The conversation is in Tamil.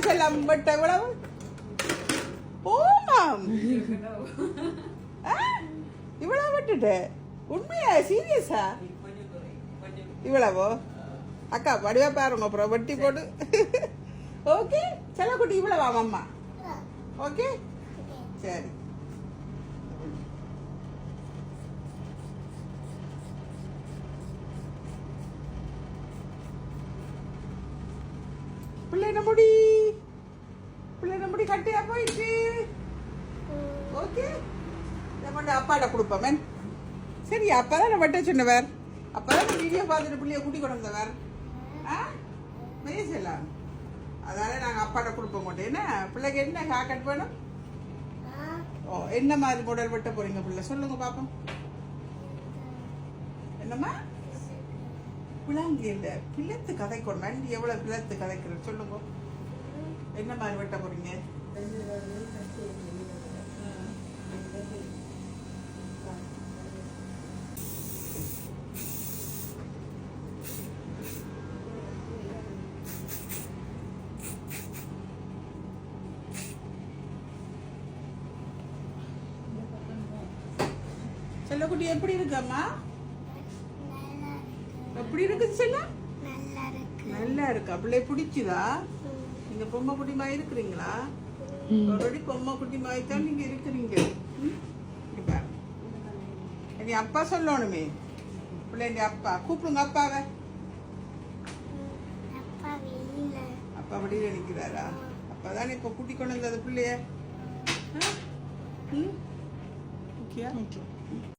செல்லம் பட்ட இவ்வளவு ஓமாம் இவ்வளவு விட்டுட்டு உண்மையா சீரியஸா இவ்வளவோ அக்கா வடிவா பாருங்க அப்புறம் வட்டி போட்டு ஓகே செல்லக்குட்டி இவ்வளவா அம்மா ஓகே சரி பிள்ளைன முடி கட்டியா போயிட்டு ஓகே கொண்டு அப்பாட்ட கொடுப்பேன் சரி அப்பதான் நான் வெட்ட சொன்னவர் அப்பதான் வீடியோ பார்த்துட்டு பிள்ளைய கூட்டி கொண்டு வந்தவர் பேசலாம் அதனால நாங்க அப்பாட்ட கொடுப்போம் மாட்டோம் என்ன பிள்ளைக்கு என்ன ஹேர் கட் வேணும் ஓ என்ன மாதிரி மாடல் வெட்ட போறீங்க பிள்ளை சொல்லுங்க பாப்போம் என்னம்மா பிள்ளைங்க இல்ல பிள்ளைத்து கதை கொண்டு எவ்வளவு பிள்ளைத்து கதைக்கிற சொல்லுங்க என்ன மாதிரி வெட்ட போறீங்க செல்லக்குட்டி எப்படி இருக்கம்மா எப்படி இருக்கு செல்ல நல்லா இருக்கு பிள்ளை பிடிச்சுதா நீங்க பொம்மை குட்டி மாதிரி இருக்கிறீங்களா ஆல்ரெடி பொம்மை குட்டி மாதிரி தான் நீங்க இருக்கிறீங்க நீ அப்பா சொல்லணுமே பிள்ளை அப்பா கூப்பிடுங்க அப்பாவை அப்பா வெளியில நிக்கிறாரா அப்பதானே இப்ப கூட்டி கொண்டு வந்தது பிள்ளைய